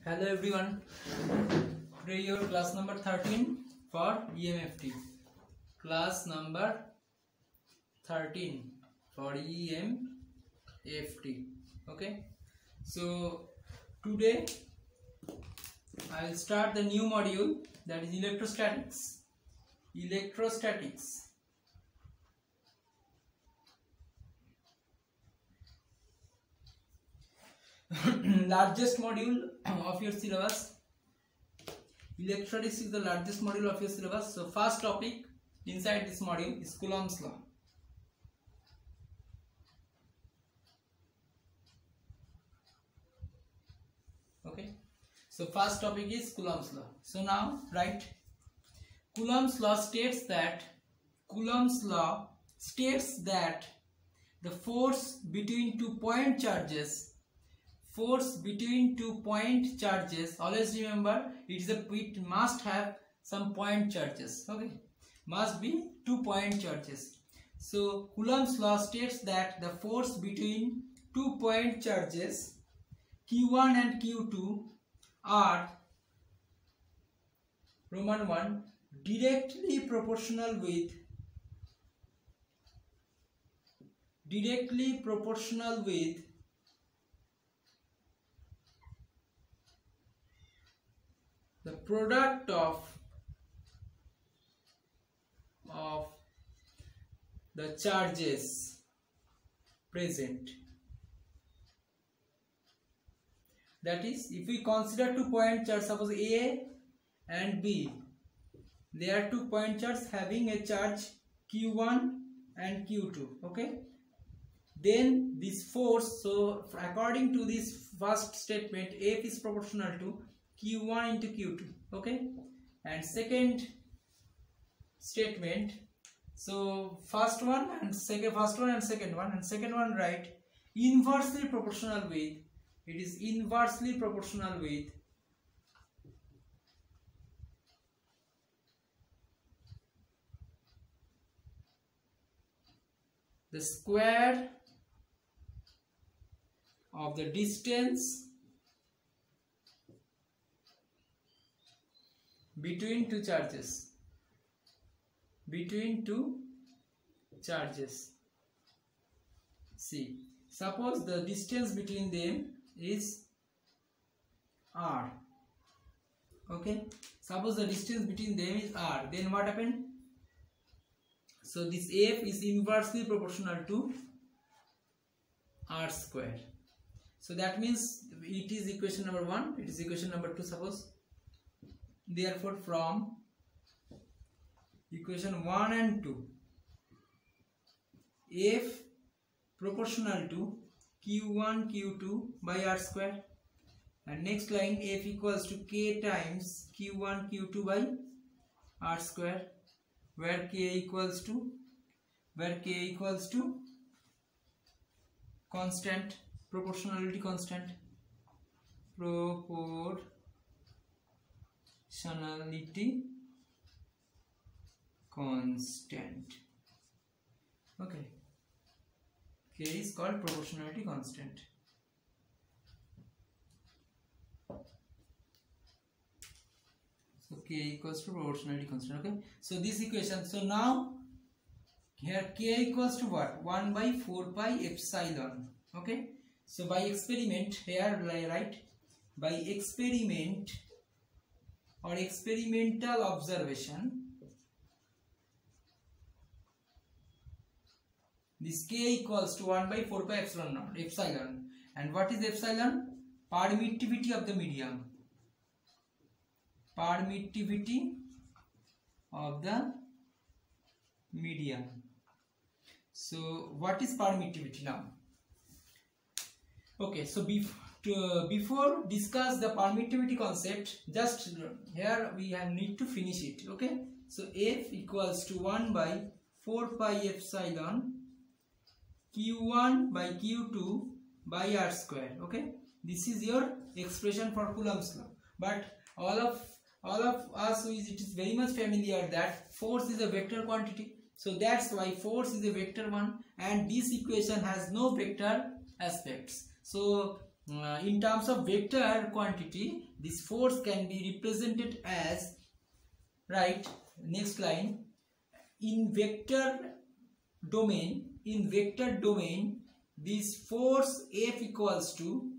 Hello everyone. Today your class number 13 for EMFT. Class number 13 for EMFT. Okay. So today I will start the new module, that is electrostatics. Electrostatics. Largest module of your syllabus. Electrostatics is the largest module of your syllabus. So first topic inside this module is Coulomb's law. Okay. So first topic is Coulomb's law. So now write. Coulomb's law states that the force between 2 point charges. Always remember it must have some point charges. Okay, must be 2 point charges. So Coulomb's law states that the force between 2 point charges Q1 and Q2 are Roman 1 directly proportional with the product of the charges present. That is, if we consider 2 point charge, suppose A and B, they are 2 point charges having a charge Q1 and Q2. Okay, then this force, so according to this first statement, F is proportional to Q1 into Q2. Okay, and second statement, so first one and second one write inversely proportional with, it is inversely proportional with the square of the distance between two charges. See, suppose the distance between them is r. Okay, suppose the distance between them is r, then what happened? So this F is inversely proportional to r square. So that means it is equation number 1, it is equation number 2, suppose. Therefore from equation 1 and 2, F proportional to Q1 Q2 by r square, and next line F equals to K times Q1 Q2 by r square, where K equals to constant, proportionality constant, Okay, K is called proportionality constant. So K equals to proportionality constant. Okay, so this equation, so now here K equals to what? 1 by 4 pi epsilon. Okay, so by experiment, here I write by experiment or experimental observation, this K equals to 1 by 4 pi epsilon. And what is epsilon? Permittivity of the medium. So what is permittivity now? Okay, so before discuss the permittivity concept, just here we need to finish it. Okay, so F equals to 1 by 4 pi epsilon Q1 by Q2 by r square. Okay, this is your expression for Coulomb's law. But all of us, it is very much familiar that force is a vector quantity. So that's why force is a vector one, and this equation has no vector aspects. So in terms of vector quantity, this force can be represented as, right, next line, in vector domain, this force F equals to,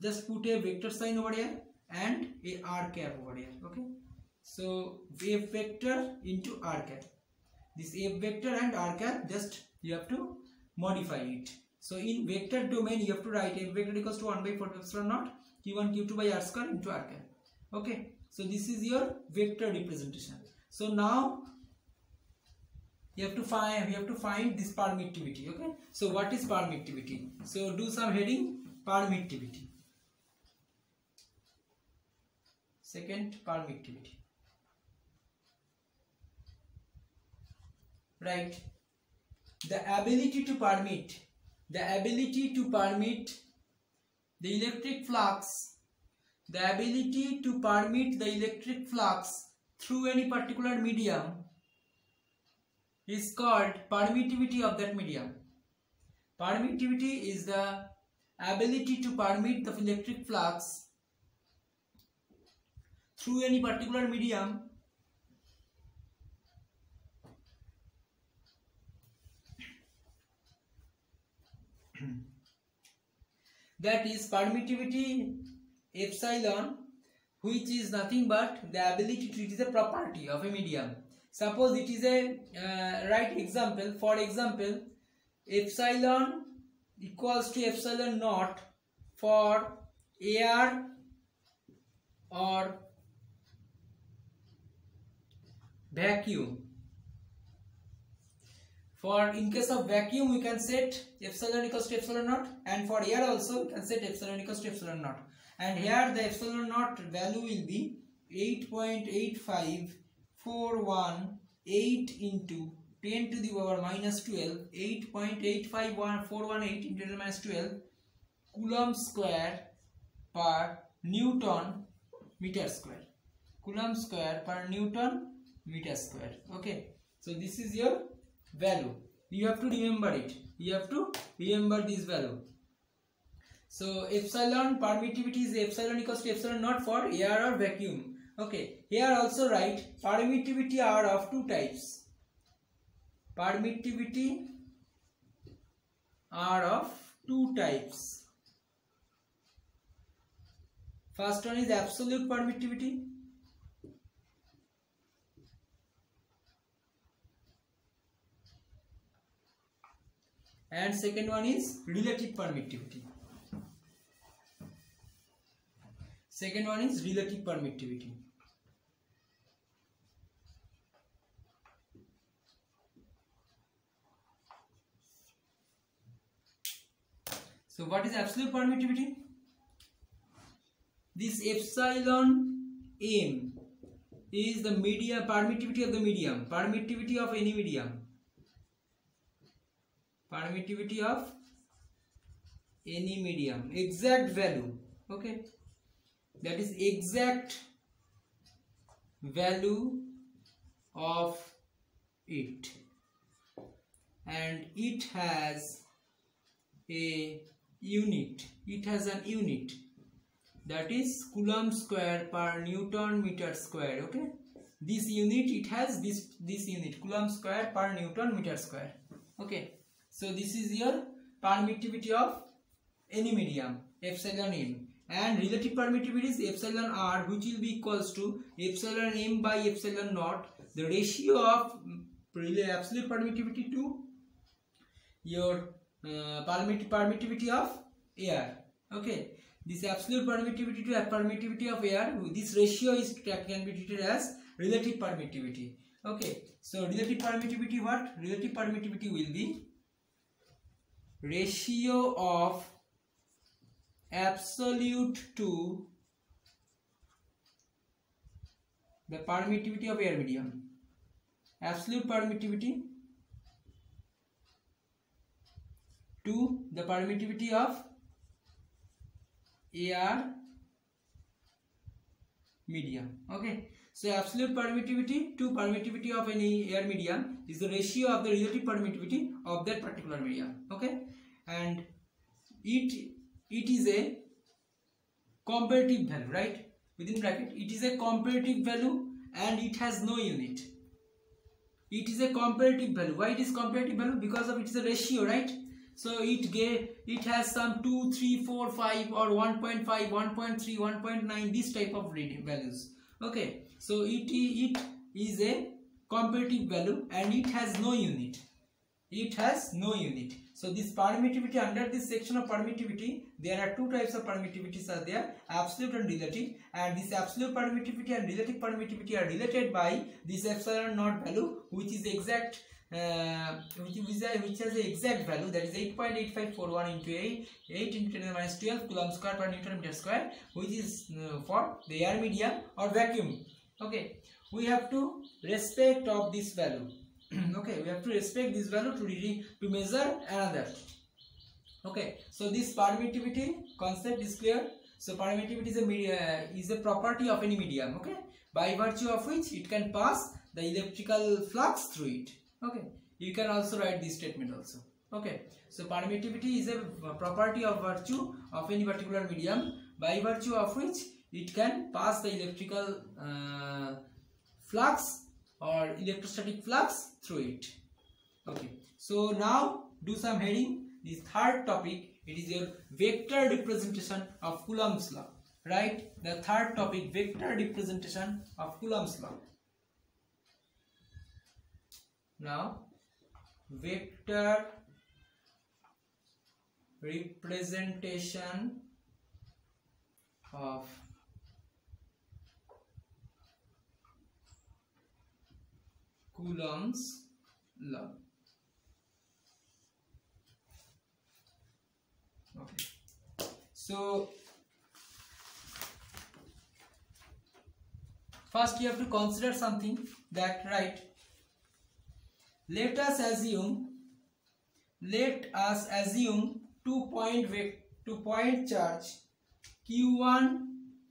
just put a vector sign over here and a r cap over here. Okay, so F vector into r cap, this F vector and r cap, just you have to modify it. So in vector domain you have to write F vector equals to 1 by 4 epsilon naught q1 q2 by r square into r cap. Okay, so this is your vector representation. So now you have to find this permittivity. Okay, so what is permittivity? So do some heading, permittivity. Second, permittivity. Right, the ability to permit the electric flux, through any particular medium is called permittivity of that medium. Permittivity is the ability to permit the electric flux through any particular medium that is permittivity epsilon, which is nothing but the ability to, it is a property of a medium. Suppose it is a right example. For example, epsilon equals to epsilon naught for air or vacuum. For in case of vacuum we can set epsilon equals to epsilon naught, and for air also we can set epsilon equals to epsilon naught, and here the epsilon naught value will be 8.85418 into 10 to the power minus 12, 8.85148 into 10 to the minus 12 coulomb square per Newton meter square. Coulomb square per Newton meter square. Okay, so this is your value. You have to remember it. You have to remember this value. So epsilon permittivity is epsilon equals to epsilon naught for air or vacuum. Okay, here also write permittivity are of two types. Permittivity are of two types. First one is absolute permittivity. And second one is relative permittivity. Second one is relative permittivity. So what is absolute permittivity? This epsilon m is the medium permittivity of the medium, permittivity of any medium. Permittivity of any medium, exact value. Okay, that is exact value of it, and it has a unit. It has an unit, that is Coulomb square per Newton meter square. Okay, this unit, it has this unit, Coulomb square per Newton meter square. Okay, so this is your permittivity of any medium, epsilon m, and relative permittivity is epsilon r, which will be equals to epsilon m by epsilon naught, the ratio of absolute permittivity to your permittivity of air. Okay, this absolute permittivity to permittivity of air, this ratio is can be treated as relative permittivity. Okay, so relative permittivity, what? Relative permittivity will be ratio of absolute to the permittivity of air medium. Absolute permittivity to the permittivity of air medium. Okay, so absolute permittivity to permittivity of any air medium is the ratio of the relative permittivity of that particular medium. Okay, and it it is a comparative value, right? Within bracket, it is a comparative value and it has no unit. It is a comparative value. Why it is comparative value? Because of it is a ratio, right? So it has some 2, 3, 4, 5 or 1.5, 1.3, 1.9, this type of values. Okay, so it is a comparative value and it has no unit. It has no unit. So this permittivity, under this section of permittivity, there are two types of permittivities are there, absolute and relative, and this absolute permittivity and relative permittivity are related by this epsilon naught value, which is exact, which has the exact value, that is 8.8541 into 8 into 10 minus 12 coulomb square per Newton meter square, which is for the air medium or vacuum. Okay, we have to respect of this value. Okay, we have to respect this value to measure another. Okay, so this permittivity concept is clear. So permittivity is a property of any medium, okay, by virtue of which it can pass the electrical flux through it. Okay, you can also write this statement also. Okay, so permittivity is a property of virtue of any particular medium by virtue of which it can pass the electrical flux or electrostatic flux through it. Okay, so now do some heading. This third topic, it is your vector representation of Coulomb's law. Right, the third topic, vector representation of Coulomb's law. Now, vector representation of Coulomb's law. Okay, so first you have to consider something that, right, let us assume 2-point charge Q1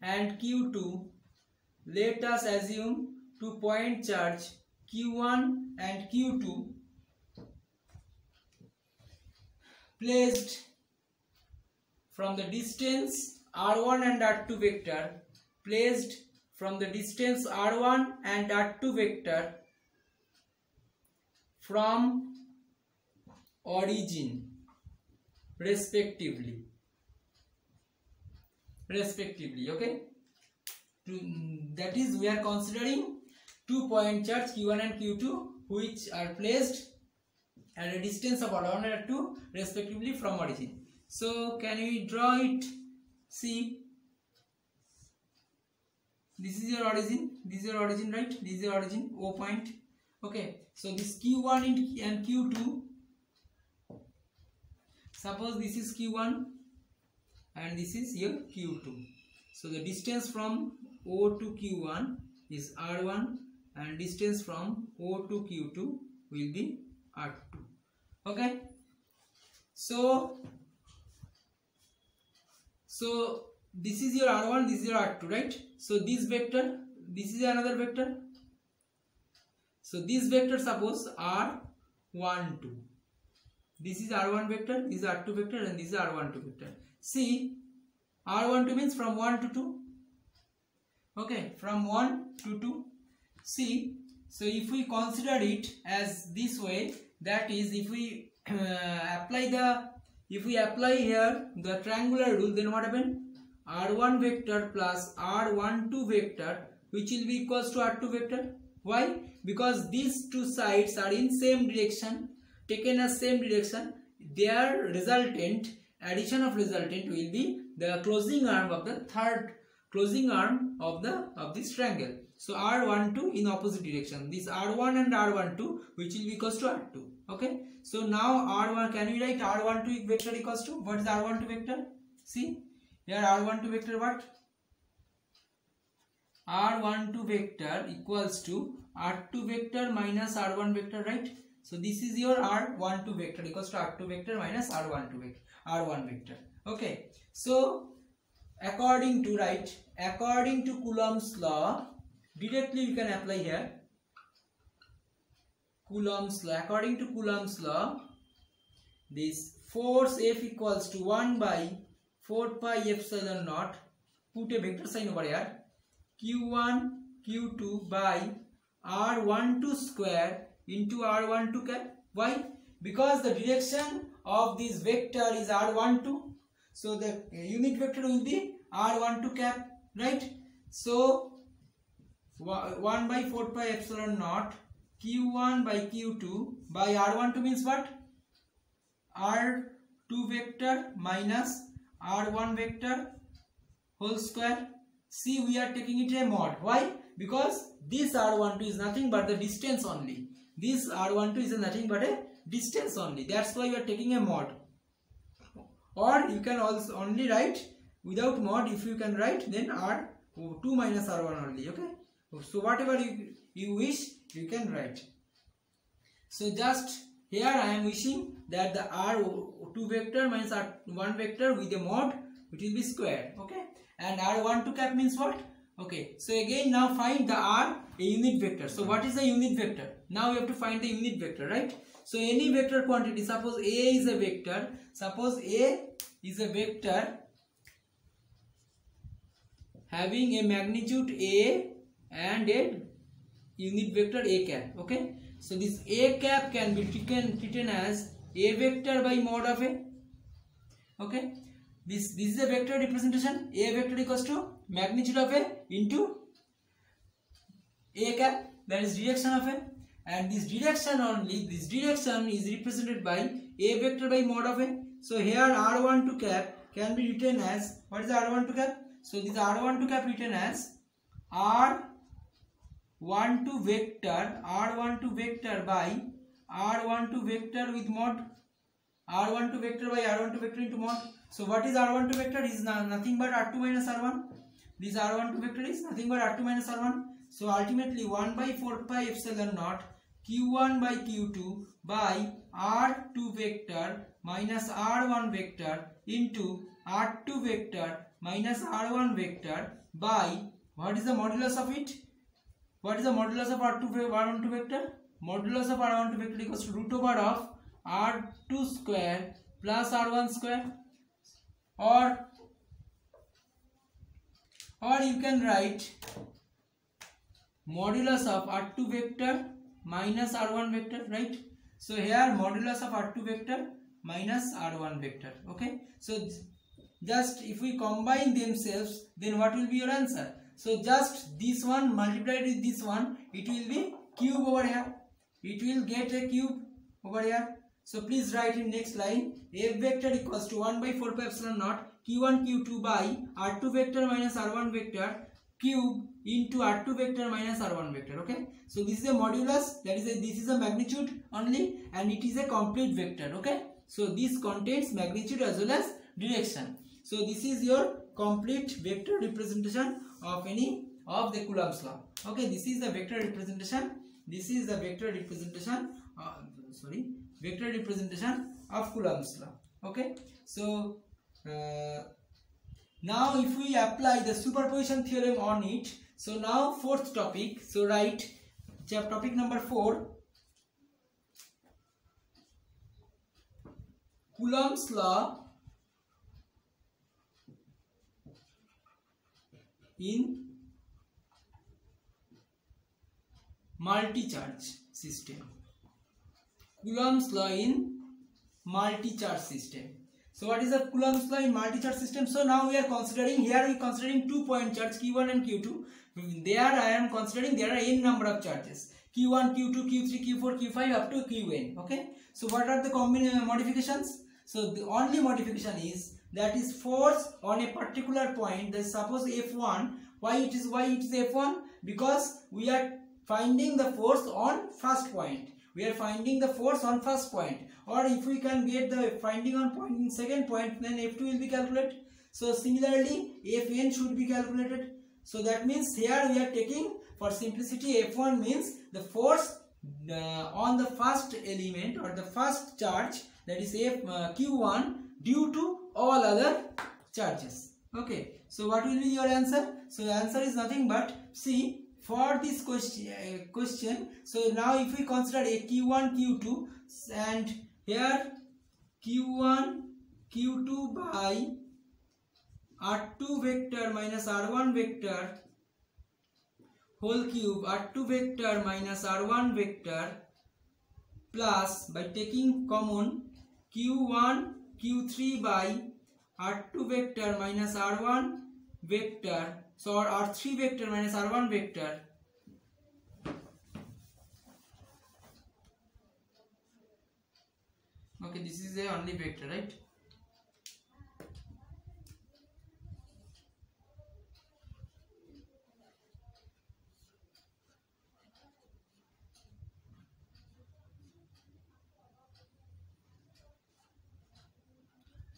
and Q2. Let us assume 2-point charge Q1 and Q2 placed from the distance R1 and R2 vector, placed from the distance R1 and R2 vector from origin respectively. Okay, that is, we are considering 2-point charge Q1 and Q2 which are placed at a distance of R1 and R2 respectively from origin. So can we draw it? See, this is your origin, right? This is your origin, O point. Okay, so this Q1 and Q2, suppose this is Q1 and this is your Q2. So the distance from O to Q1 is R1 and distance from O to Q2 will be R2. Okay, so this is your R1, this is your R2, right? So this vector, this is another vector. So this vector, suppose R12. This is R1 vector, this is R2 vector, and this is R12 vector. See, R12 means from 1 to 2. Okay, from 1 to 2. See, so if we consider it as this way, that is, if we apply here the triangular rule, then what happens? R1 vector plus R12 vector, which will be equals to R2 vector. Why? Because these two sides are in same direction, taken as same direction. Their resultant, addition of resultant will be the closing arm of the third closing arm of this triangle. So R12 in opposite direction. This R1 and R12 which will be equals to R2. Okay. So now R1, can we write R12 vector equals to, what is R12 vector? See, here R12 vector what? R12 vector equals to R2 vector minus R1 vector, right? So this is your R12 vector equals to R2 vector minus R1 vector. Okay. So according to Coulomb's law, directly we can apply here. Coulomb's law. According to Coulomb's law, this force F equals to 1 by 4 pi epsilon naught, put a vector sign over here, q1 q2 by r12 square into r12 cap. Why? Because the direction of this vector is r12, so the unit vector will be r12 cap, right? So 1 by 4 pi epsilon naught q1 by q2 by r12 means what? r2 vector minus r1 vector whole square. See, we are taking it a mod. Why? Because this r12 is nothing but the distance only. This r12 is nothing but a distance only. That's why we are taking a mod. Or you can also only write without mod. If you can write, then r2 minus r1 only. Okay. So whatever you wish, you can write. So just here I am wishing that the r2 vector minus r1 vector with a mod, it will be square. Okay. And r12 cap means what? Okay. So again now find the a unit vector. So what is the unit vector? Now we have to find the unit vector, right? So any vector quantity, suppose A is a vector. Suppose A is a vector having a magnitude A and a unit vector A cap. Okay. So this A cap can be taken as A vector by mod of A. Okay. This is a vector representation. A vector equals to magnitude of A into A cap, that is direction of A, and this direction only, this direction is represented by A vector by mod of A. So here r12 cap can be written as, what is the r12 cap? So this r12 cap written as r12 vector by r12 vector with mod, r12 vector by r12 vector into mod. So what is r12 vector? Is nothing but r2 minus r1. This r12 vector is nothing but r2 minus r1. So ultimately 1 by 4 pi epsilon naught q1 by q2 by r2 vector minus r1 vector into r2 vector minus r1 vector by, what is the modulus of it? What is the modulus of r12 vector? Modulus of r12 vector equals to root over of r2 square plus r1 square, or you can write modulus of r2 vector minus r1 vector, right? So here modulus of r2 vector minus r1 vector. Okay. So just if we combine themselves, then what will be your answer? So just this one multiplied with this one, it will be cube over here. It will get a cube over here. So please write in next line, F vector equals to 1 by 4 pi epsilon naught q1 q2 by r2 vector minus r1 vector cube into r2 vector minus r1 vector. Okay. So this is a modulus, that is this is a magnitude only, and it is a complete vector. Okay. So this contains magnitude as well as direction. So this is your complete vector representation of any of the Coulomb's law. Okay. This is the vector representation. This is the vector representation. Vector representation of Coulomb's law. Okay. So now if we apply the superposition theorem on it, so now fourth topic, so write topic number 4, Coulomb's law in multi-charge system. Coulomb's law in multi-charge system. So what is the Coulomb's law in multi-charge system? So now we are considering, here we are considering 2 point charge q1 and q2. There I am considering there are n number of charges, q1, q2, q3, q4, q5 up to qn. Okay. So what are the modifications? So the only modification is, that is force on a particular point. That suppose F1. Why it is F1? Because we are finding the force on first point. We are finding the force on first point. Or if we can get the finding on point in second point, then F2 will be calculated. So similarly, Fn should be calculated. So that means here we are taking, for simplicity, F1 means the force on the first element or the first charge, that is Q1 due to all other charges. Okay. So what will be your answer? So the answer is nothing but, see, for this question, so now if we consider a q1 q2 and here q1 q2 by r2 vector minus r1 vector whole cube, r2 vector minus r1 vector plus by taking common q1 q3 by r2 vector minus r1 vector, so r3 vector minus r1 vector okay, this is the only vector, right?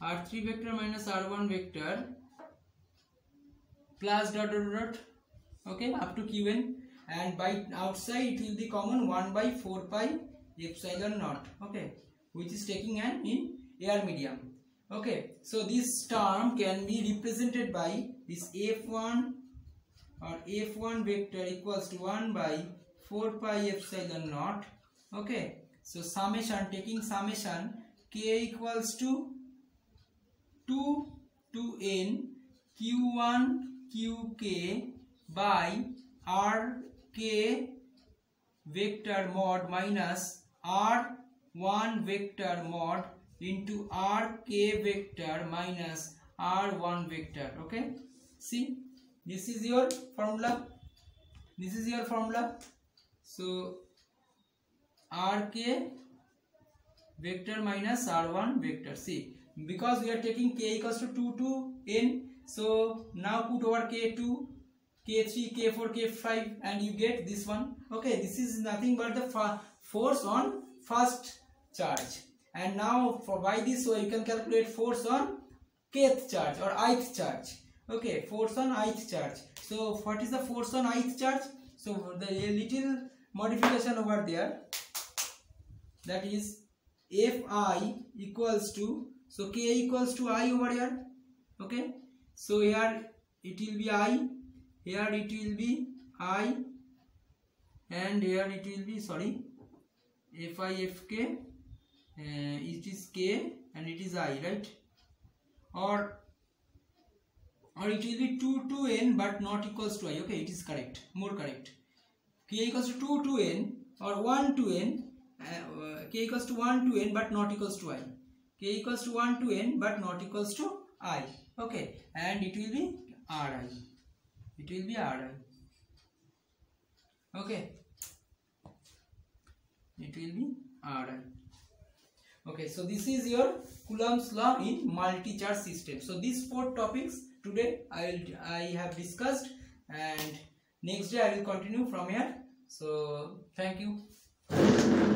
r3 vector minus r1 vector plus dot dot dot, okay, up to qn, and by outside it will be common 1 by 4 pi epsilon naught, okay, which is taking an in air medium. Okay, so this term can be represented by this f1 or f1 vector equals to 1 by 4 pi epsilon naught. Okay, so summation, taking summation k equals to 2 to n q1 qk by rk vector mod minus r1 vector mod into rk vector minus r1 vector. Okay, see, this is your formula, this is your formula. So rk vector minus r1 vector, see, because we are taking k equals to 2 to n, so now put over k2, k3, k4, k5 and you get this one. Okay, this is nothing but the force on first charge, and now for by this way you can calculate force on kth charge or ith charge. Okay, force on ith charge. So what is the force on ith charge? So the little modification over there, that is Fi equals to, so k equals to I over here. Okay, so here it will be I, here it will be I, and here it will be, sorry, Fi Fk, it is k and it is I, right? Or it will be 2 to n but not equals to I. Okay, it is correct, more correct. K equals to 2 to n or 1 to n, k equals to 1 to n but not equals to I. K equals to 1 to n but not equals to I. Okay, and it will be Ri. It will be Ri. Okay, it will be Ri. Okay, so this is your Coulomb's law in multi-charge system. So these 4 topics today I have discussed, and next day I will continue from here. So thank you.